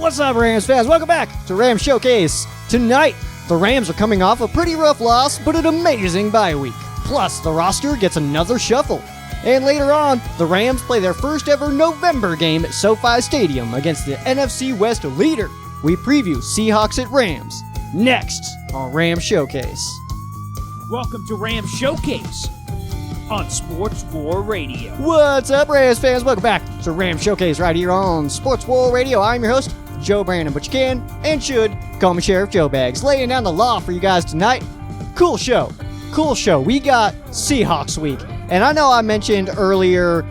What's up, Rams fans? Welcome back to Rams Showcase. Tonight, the Rams are coming off a pretty rough loss, but an amazing bye week. Plus, the roster gets another shuffle. And later on, the Rams play their first ever November game at SoFi Stadium against the NFC West leader. We preview Seahawks at Rams next on Rams Showcase. Welcome to Rams Showcase on Sports War Radio. What's up, Rams fans? Welcome back to Rams Showcase right here on Sports War Radio. I'm your host, Joe Brandon, but you can and should call me Sheriff Joe Bags. Laying down the law for you guys tonight. Cool show. We got Seahawks week. And I know I mentioned earlier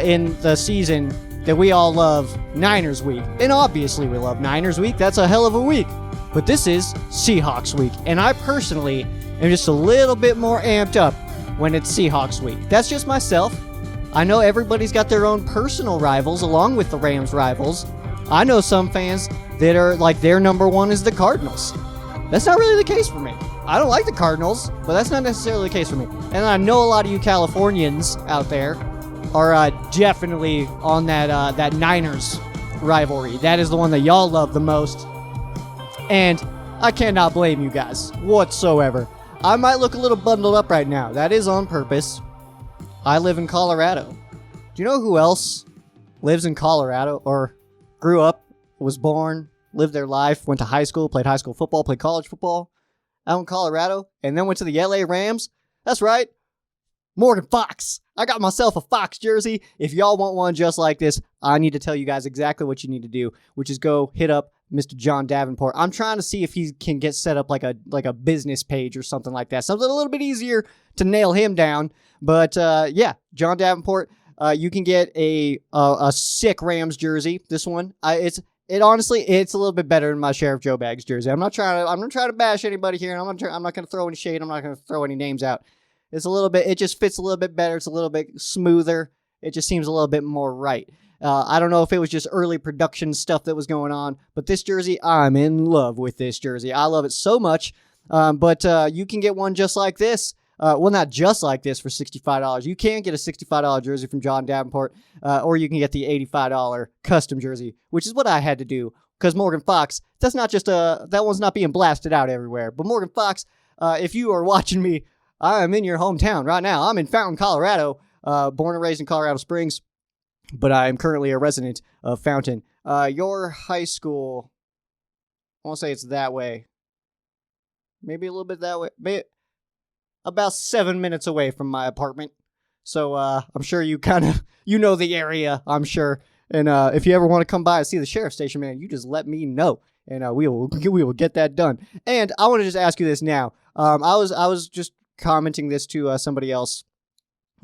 in the season that we all love Niners week. And obviously we love Niners week. That's a hell of a week. But this is Seahawks week. And I personally am just a little bit more amped up when it's Seahawks week. That's just myself. I know everybody's got their own personal rivals along with the Rams rivals. I know some fans that are like their number one is the Cardinals. That's not really the case for me. I don't like the Cardinals, but that's not necessarily the case for me. And I know a lot of you Californians out there are definitely on that Niners rivalry. That is the one that y'all love the most. And I cannot blame you guys whatsoever. I might look a little bundled up right now. That is on purpose. I live in Colorado. Do you know who else lives in Colorado or grew up, was born, lived their life, went to high school, played high school football, played college football out in Colorado, and then went to the LA Rams? That's right, Morgan Fox. I got myself a Fox jersey. If y'all want one just like this, I need to tell you guys exactly what you need to do, which is go hit up Mr. John Davenport. I'm trying to see if he can get set up like a business page or something like that. Something a little bit easier to nail him down. But yeah, John Davenport, you can get a sick Rams jersey. This one, honestly, it's a little bit better than my Sheriff Joe Bags jersey. I'm not trying to bash anybody here. I'm not going to throw any shade. I'm not going to throw any names out. It just fits a little bit better. It's a little bit smoother. It just seems a little bit more right. I don't know if it was just early production stuff that was going on, but this jersey, I'm in love with this jersey. I love it so much. But you can get one just like this. Well, not just like this for $65. You can get a $65 jersey from John Davenport, or you can get the $85 custom jersey, which is what I had to do because Morgan Fox, that's not just that one's not being blasted out everywhere. But Morgan Fox, if you are watching me, I am in your hometown right now. I'm in Fountain, Colorado, born and raised in Colorado Springs, but I am currently a resident of Fountain. Your high school, I want to say it's that way. Maybe a little bit that way. Maybe about 7 minutes away from my apartment. So I'm sure you know the area, I'm sure. And if you ever want to come by and see the sheriff station, man, you just let me know. And we will get that done. And I want to just ask you this now. I was just commenting this to somebody else,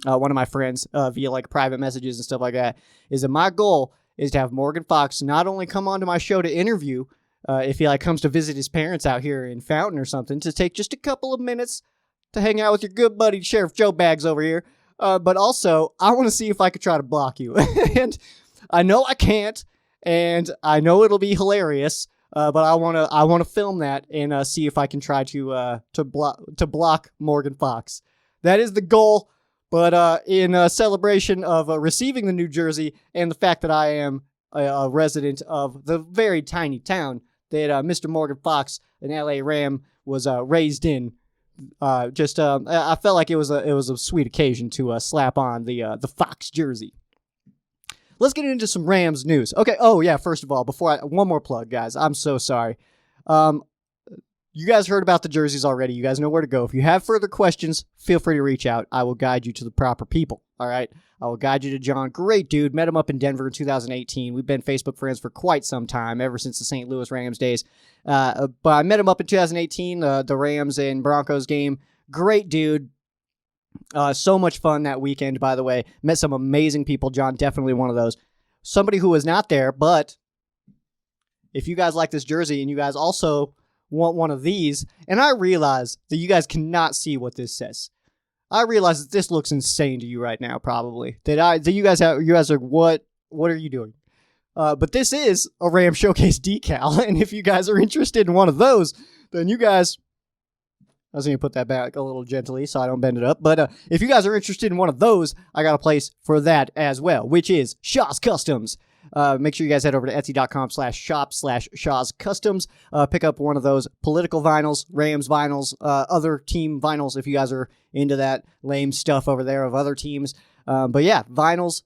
one of my friends, via like private messages and stuff like that, is that my goal is to have Morgan Fox not only come onto my show to interview, if he like comes to visit his parents out here in Fountain or something, to take just a couple of minutes to hang out with your good buddy Sheriff Joe Bags over here, but also I want to see if I could try to block you. And I know I can't, and I know it'll be hilarious, but I want to film that and see if I can try to block Morgan Fox. That is the goal. But in celebration of receiving the new jersey and the fact that I am a resident of the very tiny town that Mr. Morgan Fox, an LA Ram, was raised in, I felt like it was a sweet occasion to slap on the Fox jersey. Let's get into some Rams news. Okay. Oh yeah. First of all, one more plug, guys. I'm so sorry. You guys heard about the jerseys already. You guys know where to go. If you have further questions, feel free to reach out. I will guide you to the proper people. All right. I will guide you to John. Great dude. Met him up in Denver in 2018. We've been Facebook friends for quite some time, ever since the St. Louis Rams days. But I met him up in 2018, the Rams and Broncos game. Great dude. So much fun that weekend, by the way. Met some amazing people. John, definitely one of those. Somebody who was not there, but if you guys like this jersey and you guys also want one of these, and I realize that you guys cannot see what this says. I realize that this looks insane to you right now, probably. That you guys are, what are you doing? But this is a Ram Showcase decal, and if you guys are interested in one of those, then you guys, I was going to put that back a little gently so I don't bend it up, but if you guys are interested in one of those, I got a place for that as well, which is Shaw's Customs. make sure you guys head over to etsy.com/shop/Shaw's Customs. Pick up one of those political vinyls, Rams vinyls, other team vinyls if you guys are into that lame stuff over there of other teams. But yeah, vinyls.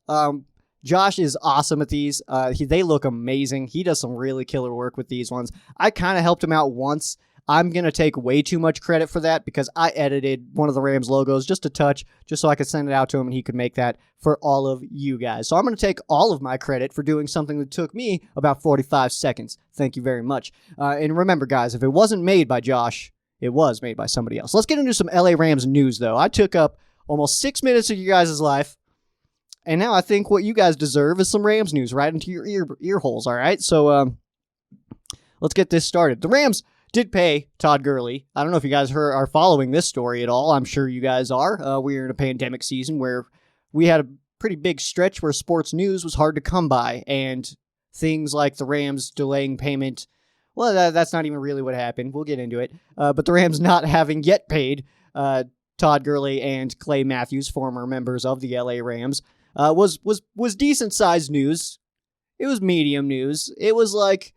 Josh is awesome at these. They look amazing. He does some really killer work with these ones. I kind of helped him out once. I'm going to take way too much credit for that because I edited one of the Rams logos just a touch, just so I could send it out to him and he could make that for all of you guys. So I'm going to take all of my credit for doing something that took me about 45 seconds. Thank you very much. And remember, guys, if it wasn't made by Josh, it was made by somebody else. Let's get into some LA Rams news, though. I took up almost 6 minutes of you guys' life. And now I think what you guys deserve is some Rams news right into your ear holes, all right? So let's get this started. The Rams did pay Todd Gurley. I don't know if you guys are following this story at all. I'm sure you guys are. We're in a pandemic season where we had a pretty big stretch where sports news was hard to come by, and things like the Rams delaying payment, well, that's not even really what happened. We'll get into it. But the Rams not having yet paid Todd Gurley and Clay Matthews, former members of the LA Rams, was decent sized news. It was medium news. It was like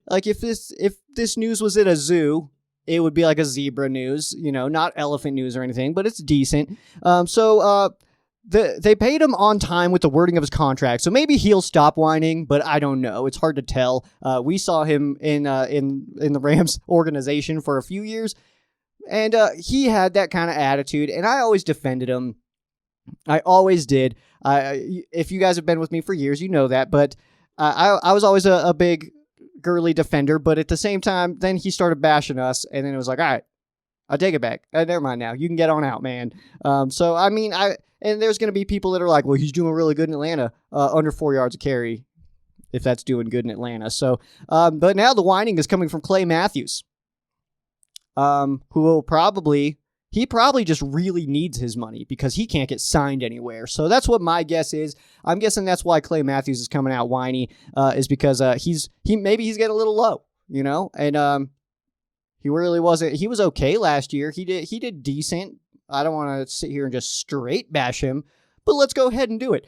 if this news was at a zoo, it would be like a zebra news, not elephant news or anything, but it's decent. So they paid him on time with the wording of his contract, so maybe he'll stop whining, but I don't know. It's hard to tell. We saw him in the Rams organization for a few years, and he had that kind of attitude, and I always defended him. I always did. If you guys have been with me for years, you know that. But I was always a big Gurley defender. But at the same time, then he started bashing us, and then it was like, all right, I'll take it back. Never mind now. You can get on out, man. So I mean, and there's going to be people that are like, well, he's doing really good in Atlanta, under 4 yards a carry, if that's doing good in Atlanta. So, but now the whining is coming from Clay Matthews, who will probably. He probably just really needs his money because he can't get signed anywhere. So that's what my guess is. I'm guessing that's why Clay Matthews is coming out whiny, is because maybe he's getting a little low, and he really wasn't. He was okay last year. He did decent. I don't want to sit here and just straight bash him, but let's go ahead and do it.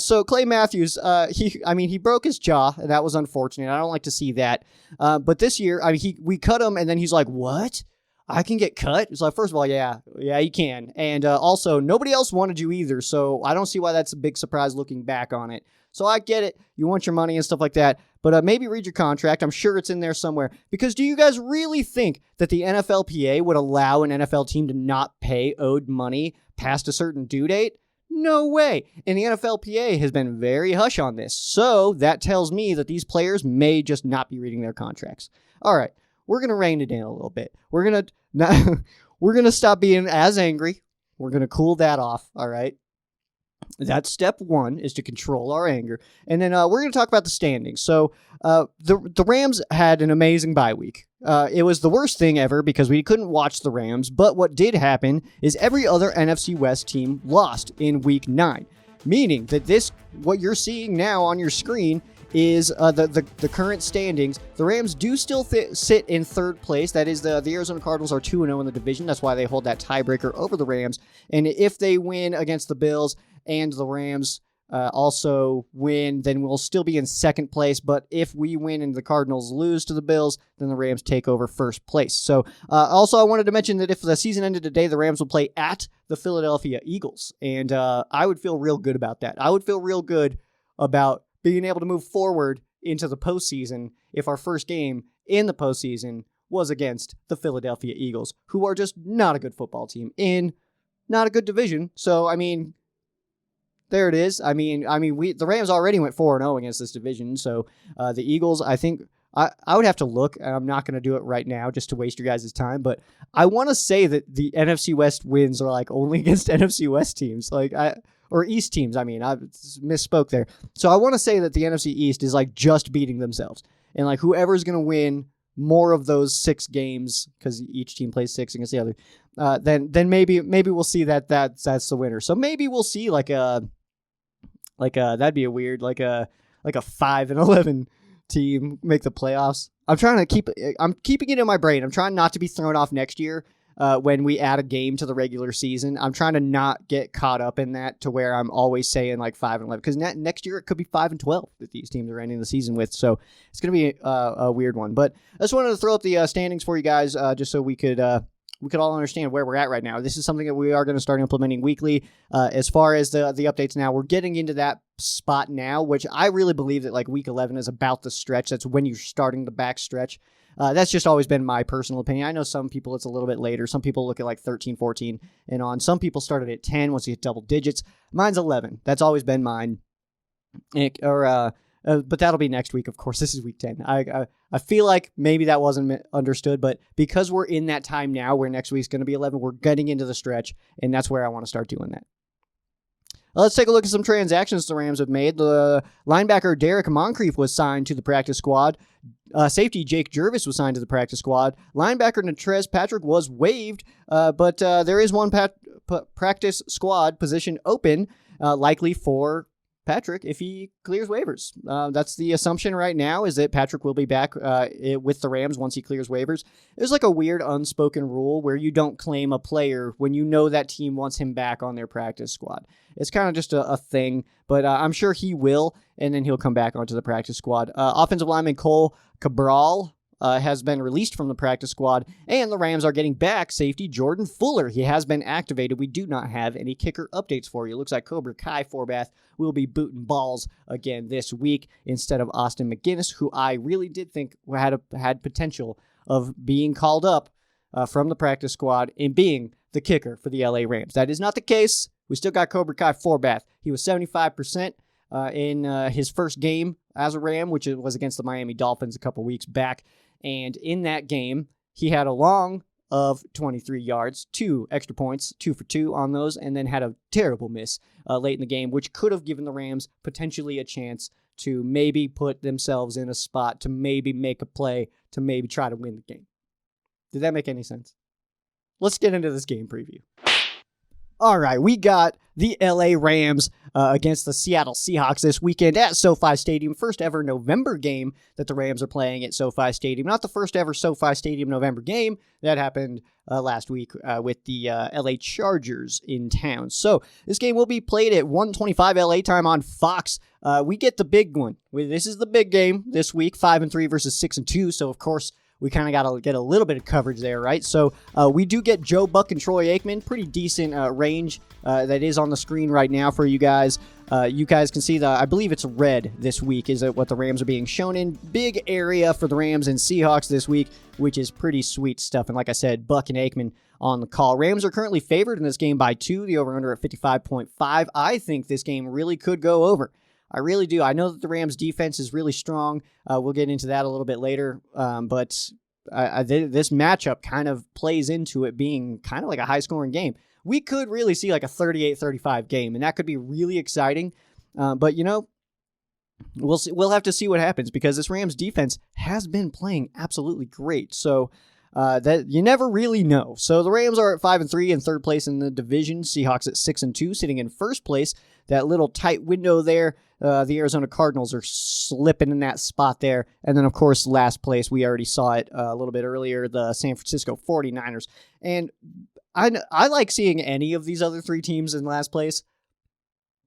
So Clay Matthews, he broke his jaw, and that was unfortunate. I don't like to see that. But this year, we cut him, and then he's like, what? I can get cut? It's like, first of all, yeah, you can. And also, nobody else wanted you either, so I don't see why that's a big surprise looking back on it. So I get it. You want your money and stuff like that, but maybe read your contract. I'm sure it's in there somewhere. Because do you guys really think that the NFLPA would allow an NFL team to not pay owed money past a certain due date? No way. And the NFLPA has been very hush on this. So that tells me that these players may just not be reading their contracts. All right. We're going to rein it in a little bit. We're going to stop being as angry. We're going to cool that off, all right? That's step one, is to control our anger. And then we're going to talk about the standings. So the Rams had an amazing bye week. It was the worst thing ever because we couldn't watch the Rams, but what did happen is every other NFC West team lost in week 9, meaning that what you're seeing now on your screen is the current standings. The Rams do still sit in third place. That is, the Arizona Cardinals are 2-0 in the division. That's why they hold that tiebreaker over the Rams. And if they win against the Bills and the Rams also win, then we'll still be in second place. But if we win and the Cardinals lose to the Bills, then the Rams take over first place. So also I wanted to mention that if the season ended today, the Rams will play at the Philadelphia Eagles. And I would feel real good about that. I would feel real good about being able to move forward into the postseason if our first game in the postseason was against the Philadelphia Eagles, who are just not a good football team in not a good division. So, there it is. The Rams already went 4-0 against this division. So the Eagles, I think I would have to look, and I'm not going to do it right now just to waste your guys' time, but I want to say that the NFC West wins are only against NFC West teams. Or East teams, I misspoke there. So I want to say that the NFC East is just beating themselves. And whoever's going to win more of those 6 games, because each team plays 6 against the other, then maybe we'll see that's the winner. So maybe we'll see that'd be a weird, like a 5-11 team make the playoffs. I'm keeping it in my brain. I'm trying not to be thrown off next year. when we add a game to the regular season. I'm trying to not get caught up in that to where I'm always saying like 5-11, because next year it could be 5-12 that these teams are ending the season with. So it's going to be a weird one. But I just wanted to throw up the standings for you guys just so we could all understand where we're at right now. This is something that we are going to start implementing weekly. As far as the updates now, we're getting into that spot now, which I really believe that like week 11 is about the stretch. That's when you're starting the back stretch. That's just always been my personal opinion. I know some people it's a little bit later. Some people look at like 13, 14 and on. Some people started at 10 once you hit double digits. Mine's 11. That's always been mine. But that'll be next week, of course. This is week 10. I feel like maybe that wasn't understood, but because we're in that time now where next week's going to be 11, we're getting into the stretch, and that's where I want to start doing that. Let's take a look at some transactions the Rams have made. The linebacker Derek Moncrief was signed to the practice squad. Safety Jake Jervis was signed to the practice squad. Linebacker Natrez Patrick was waived, but there is one practice squad position open, likely for Patrick if he clears waivers. That's the assumption right now, is that Patrick will be back with the Rams once he clears waivers. There's like a weird unspoken rule where you don't claim a player when you know that team wants him back on their practice squad. It's kind of just a thing, but I'm sure he will, and then he'll come back onto the practice squad. Offensive lineman Cole Cabral has been released from the practice squad, and the Rams are getting back safety Jordan Fuller. He has been activated. We do not have any kicker updates for you. It looks like Cobra Kai Forbath will be booting balls again this week instead of Austin McGinnis, who I really did think had potential of being called up from the practice squad and being the kicker for the LA Rams. That is not the case. We still got Cobra Kai Forbath. He was 75% in his first game as a Ram, which was against the Miami Dolphins a couple weeks back. And in that game, he had a long of 23 yards, 2 extra points, 2 for 2 on those, and then had a terrible miss late in the game, which could have given the Rams potentially a chance to maybe put themselves in a spot to maybe make a play to maybe try to win the game. Did that make any sense? Let's get into this game preview. All right, we got the LA Rams against the Seattle Seahawks this weekend at SoFi Stadium. First ever November game that the Rams are playing at SoFi Stadium. Not the first ever SoFi Stadium November game. That happened last week with the LA Chargers in town. So this game will be played at 1:25 LA time on Fox. We get the big one. This is the big game this week, 5-3 versus 6-2. So, of course, we kind of got to get a little bit of coverage there, right? So we do get Joe Buck and Troy Aikman. Pretty decent range that is on the screen right now for you guys. You guys can see I believe it's red this week is what the Rams are being shown in. Big area for the Rams and Seahawks this week, which is pretty sweet stuff. And like I said, Buck and Aikman on the call. Rams are currently favored in this game by 2. The over-under at 55.5. I think this game really could go over. I really do. I know that the Rams defense is really strong. We'll get into that a little bit later. But this matchup kind of plays into it being kind of like a high-scoring game. We could really see like a 38-35 game, and that could be really exciting. But, you know, we'll see. We'll have to see what happens because this Rams defense has been playing absolutely great. So that you never really know. So the Rams are at 5-3 in third place in the division. Seahawks at 6-2, sitting in first place. That little tight window there. The Arizona Cardinals are slipping in that spot there. And then, of course, last place, we already saw it a little bit earlier, the San Francisco 49ers. And I like seeing any of these other 3 teams in last place,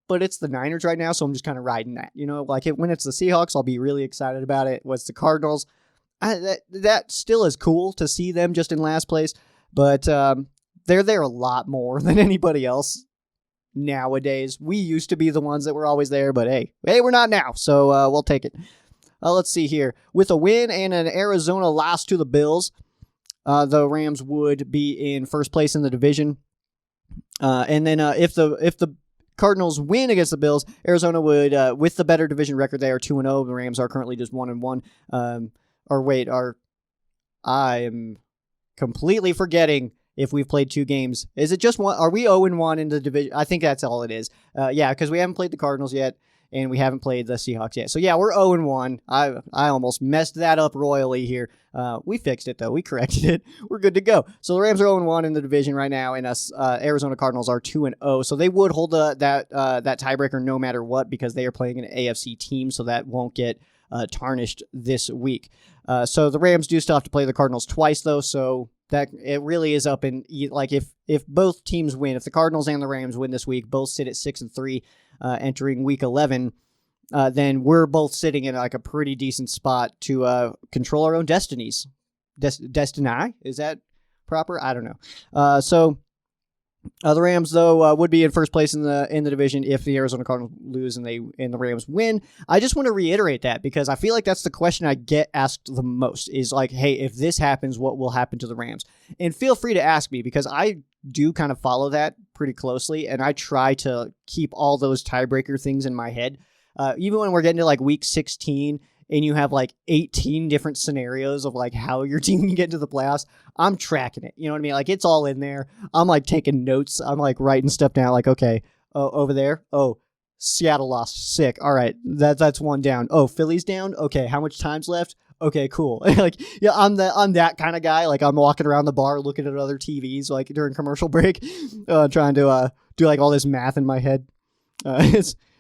but it's the Niners right now, so I'm just kind of riding that. You know, like when it's the Seahawks, I'll be really excited about it. What's the Cardinals? That still is cool to see them just in last place, but they're there a lot more than anybody else. Nowadays, we used to be the ones that were always there, but hey, we're not now, so we'll take it. Let's see here. With a win and an Arizona loss to the Bills, the Rams would be in first place in the division. And then if the Cardinals win against the Bills, Arizona would, with the better division record, they are 2-0. The Rams are currently just 1-1. I am completely forgetting if we've played 2 games. Is it just one? Are we 0-1 in the division? I think that's all it is. Yeah, because we haven't played the Cardinals yet, and we haven't played the Seahawks yet. So yeah, we're 0-1. I almost messed that up royally here. We fixed it though. We corrected it. We're good to go. So the Rams are 0-1 in the division right now, and us Arizona Cardinals are 2-0. So they would hold that tiebreaker no matter what because they are playing an AFC team, so that won't get tarnished this week. So the Rams do still have to play the Cardinals twice though. So That it really is up in, like, if both teams win, if the Cardinals and the Rams win this week, both sit at 6-3 entering week 11, then we're both sitting in like a pretty decent spot to control our own destinies. Destiny? Is that proper? I don't know. So the Rams, though, would be in first place in the division if the Arizona Cardinals lose and the Rams win. I just want to reiterate that because I feel like that's the question I get asked the most is like, hey, if this happens, what will happen to the Rams? And feel free to ask me because I do kind of follow that pretty closely, and I try to keep all those tiebreaker things in my head. Even when we're getting to like week 16 and you have like 18 different scenarios of like how your team can get into the playoffs, I'm tracking it. You know what I mean? Like it's all in there. I'm like taking notes. I'm like writing stuff down like, okay, over there. Oh, Seattle lost. Sick. All right. That's one down. Oh, Philly's down. Okay. How much time's left? Okay, cool. Like, yeah, I'm that kind of guy. Like I'm walking around the bar looking at other TVs like during commercial break, trying to do like all this math in my head.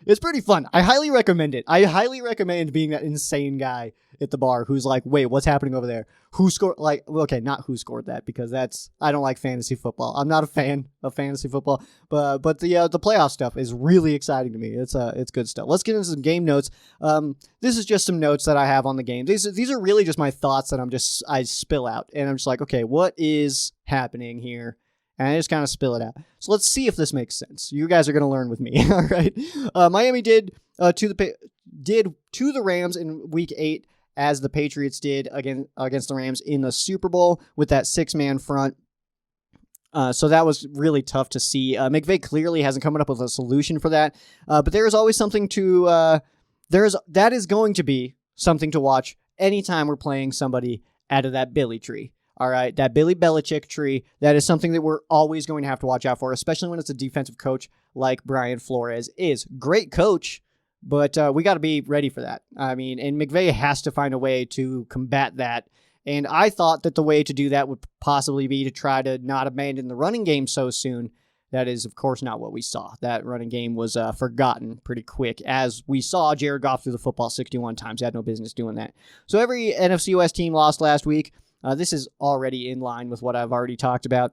It's pretty fun. I highly recommend it. I highly recommend being that insane guy at the bar who's like, wait, what's happening over there? Who scored? Like, okay, not who scored that because I don't like fantasy football. I'm not a fan of fantasy football, but the playoff stuff is really exciting to me. It's good stuff. Let's get into some game notes. This is just some notes that I have on the game. These are really just my thoughts that I spill out, and I'm just like, okay, what is happening here? And I just kind of spill it out. So let's see if this makes sense. You guys are going to learn with me, all right? Miami did to the Rams in Week 8 as the Patriots did against the Rams in the Super Bowl with that 6-man front. So that was really tough to see. McVay clearly hasn't come up with a solution for that. But there is always something that is going to be something to watch anytime we're playing somebody out of that Billy tree. All right, that Billy Belichick tree, that is something that we're always going to have to watch out for, especially when it's a defensive coach like Brian Flores is. Great coach, but we got to be ready for that. I mean, and McVay has to find a way to combat that. And I thought that the way to do that would possibly be to try to not abandon the running game so soon. That is, of course, not what we saw. That running game was forgotten pretty quick. As we saw, Jared Goff threw the football 61 times. He had no business doing that. So every NFC West team lost last week. This is already in line with what I've already talked about.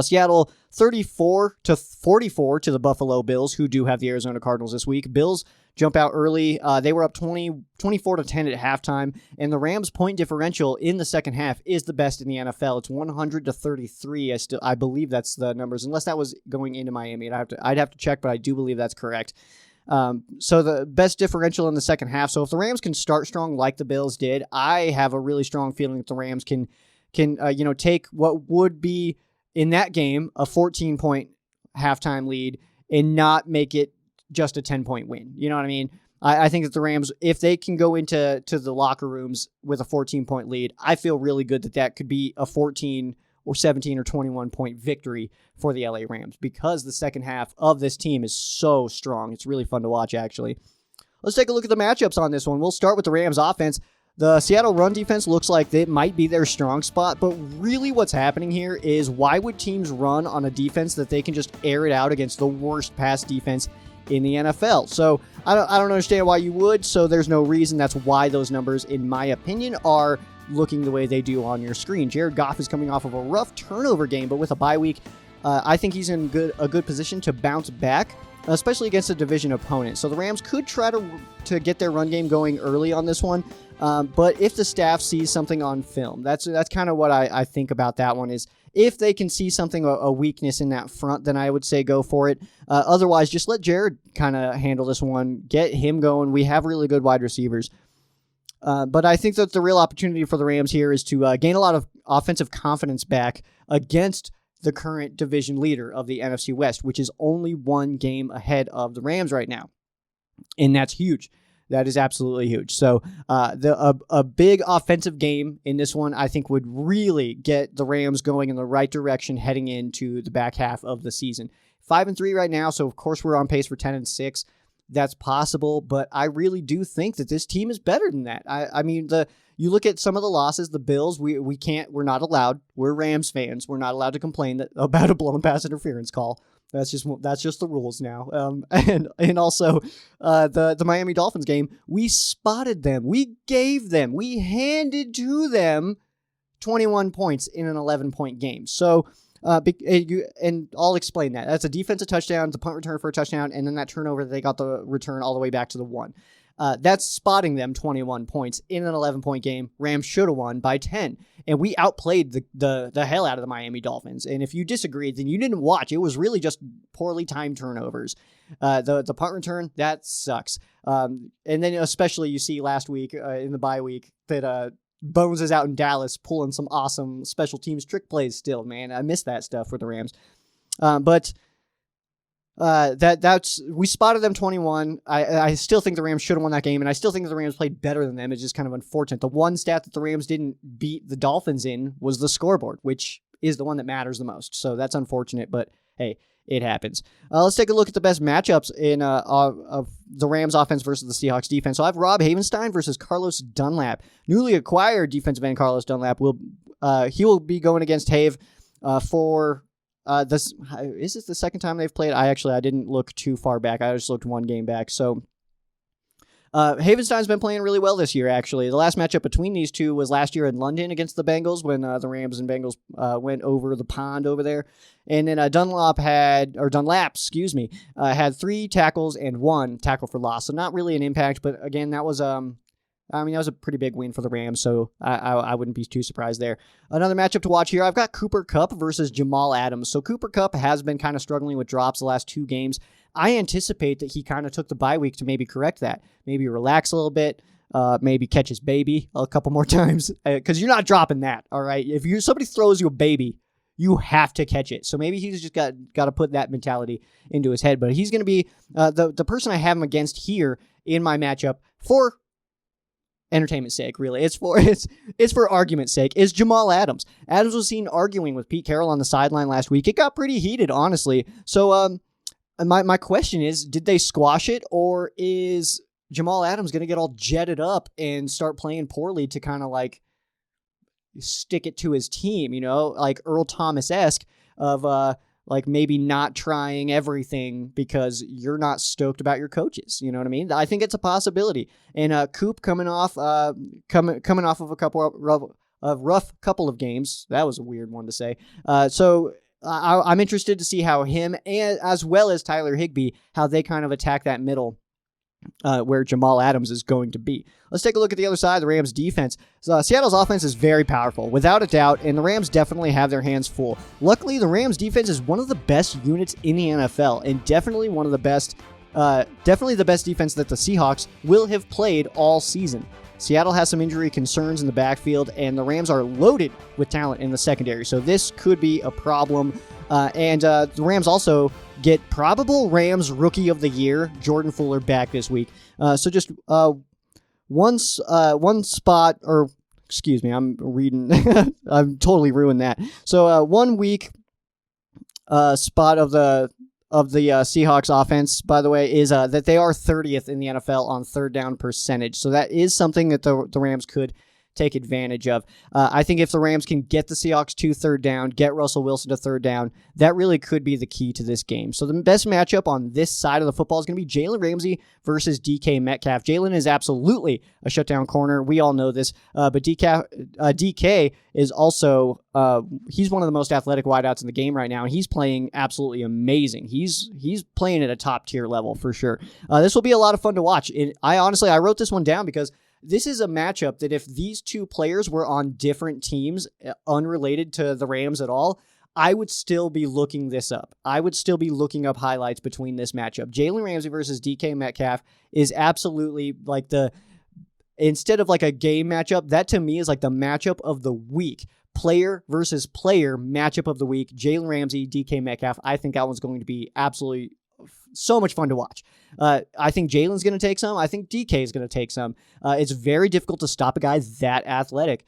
Seattle 34-44 to the Buffalo Bills, who do have the Arizona Cardinals this week. Bills jump out early. They were up 24-10 at halftime, and the Rams' point differential in the second half is the best in the NFL. It's 100-33. I believe that's the numbers, unless that was going into Miami. I'd have to check, but I do believe that's correct. So the best differential in the second half. So if the Rams can start strong like the Bills did, I have a really strong feeling that the Rams can take what would be in that game a 14-point halftime lead and not make it just a 10-point win. You know what I mean? I think that the Rams, if they can go into the locker rooms with a 14-point lead, I feel really good that could be a 14 or 17 or 21-point victory for the LA Rams because the second half of this team is so strong. It's really fun to watch, actually. Let's take a look at the matchups on this one. We'll start with the Rams offense. The Seattle run defense looks like it might be their strong spot, but really what's happening here is why would teams run on a defense that they can just air it out against the worst pass defense in the NFL? So I don't understand why you would, so there's no reason. That's why those numbers, in my opinion, are looking the way they do on your screen. Jared Goff is coming off of a rough turnover game, but with a bye week, I think he's in a good position to bounce back, especially against a division opponent. So the Rams could try to get their run game going early on this one, but if the staff sees something on film, that's kind of what I think about that one is if they can see something, a weakness in that front, then I would say go for it. Otherwise, just let Jared kind of handle this one, get him going. We have really good wide receivers. But I think that the real opportunity for the Rams here is to gain a lot of offensive confidence back against the current division leader of the NFC West, which is only one game ahead of the Rams right now. And that's huge. That is absolutely huge. So a big offensive game in this one, I think, would really get the Rams going in the right direction heading into the back half of the season. 5-3 right now, so of course we're on pace for 10-6. That's possible, but I really do think that this team is better than that. I mean, you look at some of the losses, the Bills, we're not allowed. We're Rams fans. We're not allowed to complain about a blown pass interference call. That's just the rules now. And also the Miami Dolphins game, we spotted them. We handed to them 21 points in an 11-point game. So, and I'll explain that. That's a defensive touchdown, the punt return for a touchdown, and then that turnover that they got the return all the way back to the 1. That's spotting them 21 points in an 11-point game. Rams should have won by 10. And we outplayed the hell out of the Miami Dolphins. And if you disagreed, then you didn't watch. It was really just poorly timed turnovers. The punt return, that sucks. And then especially you see last week in the bye week that Bones is out in Dallas pulling some awesome special teams trick plays still, man. I miss that stuff for the Rams. But we spotted them 21. I still think the Rams should have won that game, and I still think that the Rams played better than them. It's just kind of unfortunate. The one stat that the Rams didn't beat the Dolphins in was the scoreboard, which is the one that matters the most. So that's unfortunate, but hey, it happens. Let's take a look at the best matchups in of the Rams offense versus the Seahawks defense. So I have Rob Havenstein versus Carlos Dunlap. Newly acquired defensive end Carlos Dunlap will be going against Have for this. Is this the second time they've played? I didn't look too far back. I just looked one game back. So Havenstein's been playing really well this year, actually. The last matchup between these two was last year in London against the Bengals when the Rams and Bengals went over the pond over there. And then Dunlap had 3 tackles and 1 tackle for loss. So not really an impact, but again, that was that was a pretty big win for the Rams, so I wouldn't be too surprised there. Another matchup to watch here, I've got Cooper Kupp versus Jamal Adams. So Cooper Kupp has been kind of struggling with drops the last 2 games. I anticipate that he kind of took the bye week to maybe correct that. Maybe relax a little bit, maybe catch his baby a couple more times, because you're not dropping that, all right? If somebody throws you a baby, you have to catch it. So maybe he's just got to put that mentality into his head. But he's going to be the person I have him against here in my matchup for entertainment's sake, really. It's for argument's sake, is Jamal Adams. Adams was seen arguing with Pete Carroll on the sideline last week. It got pretty heated, honestly. So my question is, did they squash it, or is Jamal Adams going to get all jetted up and start playing poorly to kind of like stick it to his team, like Earl Thomas-esque of like maybe not trying everything because you're not stoked about your coaches. You know what I mean? I think it's a possibility. And Coop coming off of a couple of rough couple of games. That was a weird one to say. So I'm interested to see how him and as well as Tyler Higbee, how they kind of attack that middle where Jamal Adams is going to be. Let's take a look at the other side, the Rams defense. So, Seattle's offense is very powerful, without a doubt, and the Rams definitely have their hands full. Luckily, the Rams defense is one of the best units in the NFL, and definitely one of the best, definitely the best defense that the Seahawks will have played all season. Seattle has some injury concerns in the backfield, and the Rams are loaded with talent in the secondary, so this could be a problem. And the Rams also get probable Rams Rookie of the Year, Jordan Fuller, back this week. So just one spot, or excuse me, I'm reading. I've totally ruined that. So 1 week spot of the Seahawks offense, by the way, is that they are 30th in the NFL on third down percentage. So that is something that the Rams could take advantage of. I think if the Rams can get the Seahawks to third down, get Russell Wilson to third down, that really could be the key to this game. So the best matchup on this side of the football is going to be Jalen Ramsey versus DK Metcalf. Jalen is absolutely a shutdown corner. We all know this. But DK is also, he's one of the most athletic wideouts in the game right now, and he's playing absolutely amazing. He's playing at a top tier level for sure. This will be a lot of fun to watch. I wrote this one down because this is a matchup that if these two players were on different teams, unrelated to the Rams at all, I would still be looking this up. I would still be looking up highlights between this matchup. Jalen Ramsey versus DK Metcalf is absolutely like instead of like a game matchup, that to me is like the matchup of the week. Player versus player matchup of the week. Jalen Ramsey, DK Metcalf. I think that one's going to be absolutely so much fun to watch. I think Jalen's going to take some. I think DK is going to take some. It's very difficult to stop a guy that athletic.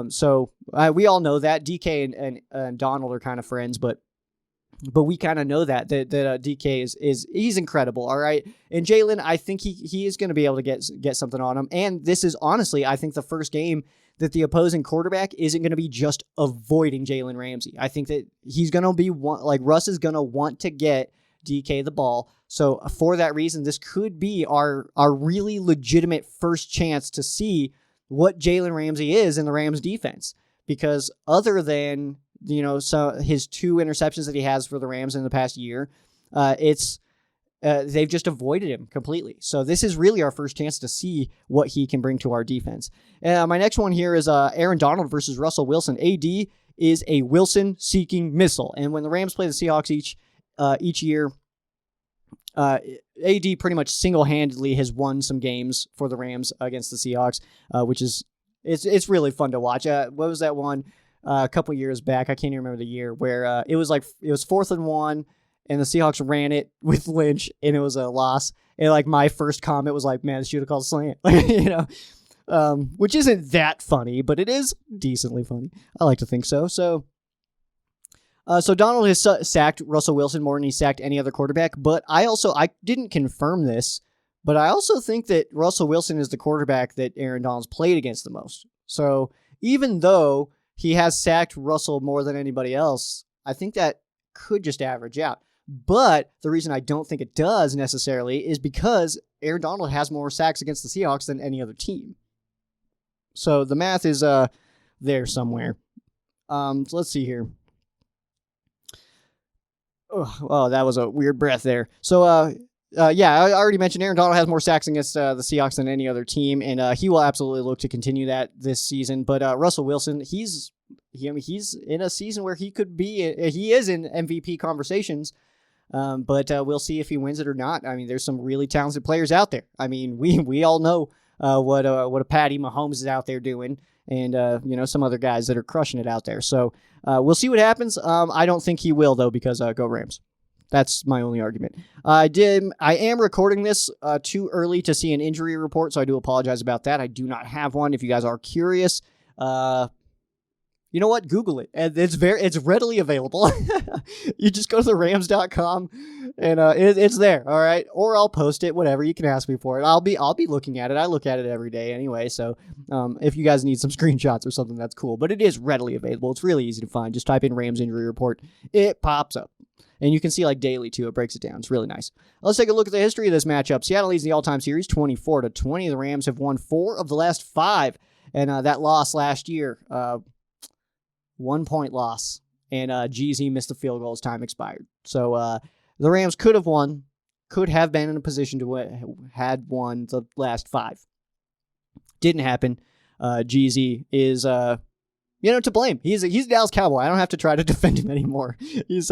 So we all know that DK and Donald are kind of friends, but we kind of know that DK he's incredible. All right. And Jalen, I think he is going to be able to get something on him. And this is honestly, I think the first game that the opposing quarterback isn't going to be just avoiding Jalen Ramsey. I think that he's going to be Russ is going to want to get DK the ball. So for that reason, this could be our really legitimate first chance to see what Jalen Ramsey is in the Rams defense, because other than, so his 2 interceptions that he has for the Rams in the past year, they've just avoided him completely. So this is really our first chance to see what he can bring to our defense. My next one here is Aaron Donald versus Russell Wilson. AD is a Wilson-seeking missile. And when the Rams play the Seahawks each year, AD pretty much single-handedly has won some games for the Rams against the Seahawks, which is it's really fun to watch. What was that one a couple years back? I can't even remember the year, where it was 4th and 1, and the Seahawks ran it with Lynch, and it was a loss. And like my first comment was like, "Man, they should have called slant," which isn't that funny, but it is decently funny. I like to think so. So Donald has sacked Russell Wilson more than he sacked any other quarterback, but I didn't confirm this, but I also think that Russell Wilson is the quarterback that Aaron Donald's played against the most. So even though he has sacked Russell more than anybody else, I think that could just average out. But the reason I don't think it does necessarily is because Aaron Donald has more sacks against the Seahawks than any other team. So the math is there somewhere. So let's see here. Oh, that was a weird breath there. So, I already mentioned Aaron Donald has more sacks against the Seahawks than any other team, and he will absolutely look to continue that this season. But Russell Wilson, he's in a season where he is in MVP conversations, but we'll see if he wins it or not. I mean, there's some really talented players out there. I mean, we all know what a Patty Mahomes is out there doing, and some other guys that are crushing it out there. So we'll see what happens. I don't think he will, though, because go Rams. That's my only argument. I am recording this too early to see an injury report, so I do apologize about that. I do not have one. If you guys are curious, you know what? Google it. And it's readily available. You just go to therams.com and it's there. All right. Or I'll post it, whatever. You can ask me for it. I'll be looking at it. I look at it every day anyway. So if you guys need some screenshots or something, that's cool. But it is readily available. It's really easy to find. Just type in Rams injury report. It pops up. And you can see like daily too. It breaks it down. It's really nice. Let's take a look at the history of this matchup. Seattle leads the all-time series 24-20. The Rams have won 4 of the last 5. And that loss last year, 1-point loss. And GZ missed the field goal as time expired. So the Rams could have been in a position to had won the last 5. Didn't happen. GZ is to blame. He's a Dallas Cowboy. I don't have to try to defend him anymore. He's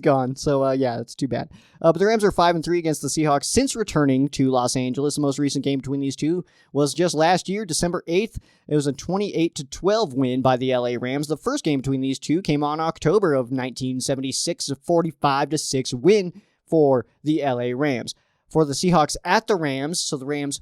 gone. So it's too bad. But the Rams are 5-3 against the Seahawks since returning to Los Angeles. The most recent game between these two was just last year, December 8th. It was a 28-12 win by the LA Rams. The first game between these two came on October of 1976, a 45-6 win for the LA Rams. For the Seahawks at the Rams, so the Rams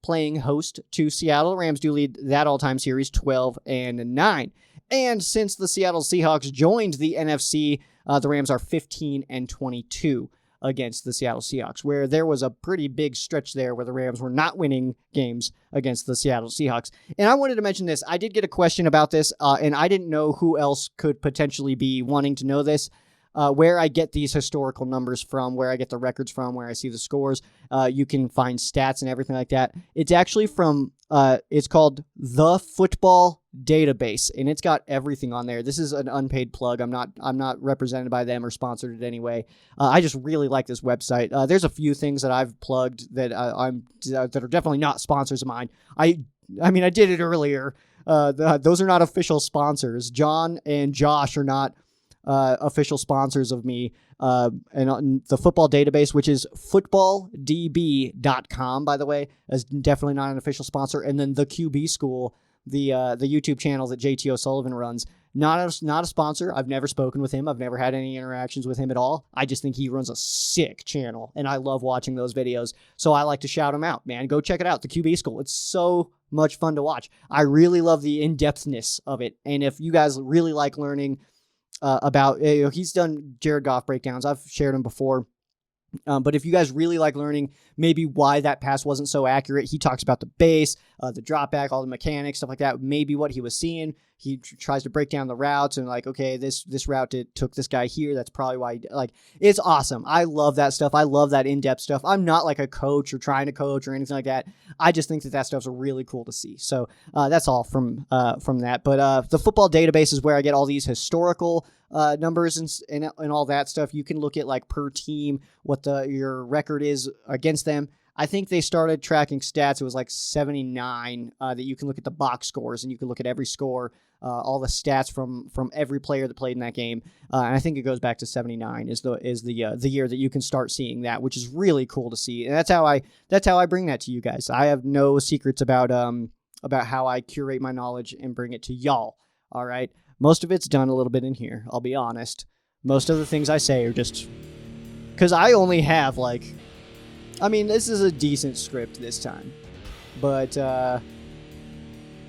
playing host to Seattle. The Rams do lead that all-time series 12-9. And since the Seattle Seahawks joined the NFC, the Rams are 15-22 against the Seattle Seahawks, where there was a pretty big stretch there where the Rams were not winning games against the Seattle Seahawks. And I wanted to mention this. I did get a question about this, and I didn't know who else could potentially be wanting to know this. Where I get these historical numbers from, where I get the records from, where I see the scores. You can find stats and everything like that. It's actually from, it's called The Football Database, and it's got everything on there. This is an unpaid plug. I'm not represented by them or sponsored in any way. I just really like this website. There's a few things that I've plugged that that are definitely not sponsors of mine. I did it earlier. Those are not official sponsors. John and Josh are not official sponsors of me, and the football database, which is footballdb.com, by the way, is definitely not an official sponsor. And then the QB School, the YouTube channel that JT O'Sullivan runs, not a sponsor. I've never spoken with him. I've never had any interactions with him at all. I just think he runs a sick channel, and I love watching those videos. So I like to shout him out, man. Go check it out, the QB School. It's so much fun to watch. I really love the in-depthness of it. And if you guys really like learning about, he's done Jared Goff breakdowns. I've shared them before. But if you guys really like learning maybe why that pass wasn't so accurate, he talks about the base, the drop back, all the mechanics, stuff like that, maybe what he was seeing. He tries to break down the routes and like, okay, this route took this guy here. That's probably why. It's awesome. I love that stuff. I love that in-depth stuff. I'm not like a coach or trying to coach or anything like that. I just think that stuff's really cool to see. So that's all from that. But the football database is where I get all these historical numbers and all that stuff. You can look at like per team what your record is against them. I think they started tracking stats. It was like 79 that you can look at the box scores and you can look at every score, all the stats from every player that played in that game. And I think it goes back to 79 is the year that you can start seeing that, which is really cool to see. And that's how I bring that to you guys. I have no secrets about how I curate my knowledge and bring it to y'all. All right. Most of it's done a little bit in here. I'll be honest. Most of the things I say are just because I only have this is a decent script this time, but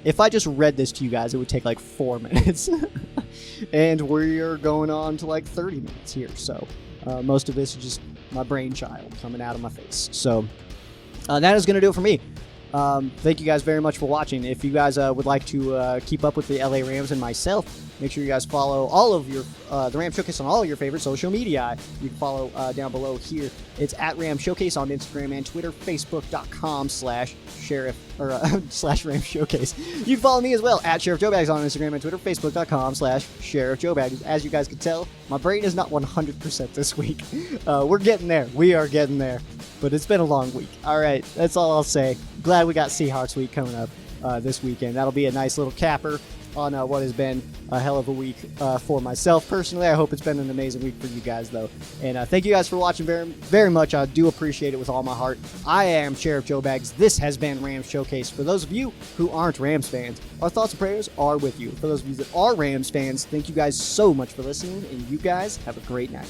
if I just read this to you guys, it would take like 4 minutes, and we're going on to like 30 minutes here. So most of this is just my brainchild coming out of my face. So that is going to do it for me. Thank you guys very much for watching. If you guys would like to keep up with the LA Rams and myself, make sure you guys follow all of your the Ram Showcase on all your favorite social media. You can follow down below here. It's at Ram Showcase on Instagram and Twitter, facebook.com/sheriff or /Ram Showcase. You can follow me as well at Sheriff Joe Bags on Instagram and Twitter, facebook.com/Sheriff Joe Bags. As you guys can tell, my brain is not 100% this week. We're getting there. We are getting there. But it's been a long week. All right, that's all I'll say. Glad we got Seahawks week coming up this weekend. That'll be a nice little capper on what has been a hell of a week for myself personally. I hope it's been an amazing week for you guys, though. And thank you guys for watching very, very much. I do appreciate it with all my heart. I am Sheriff Joe Bags. This has been Rams Showcase. For those of you who aren't Rams fans, our thoughts and prayers are with you. For those of you that are Rams fans, thank you guys so much for listening, and you guys have a great night.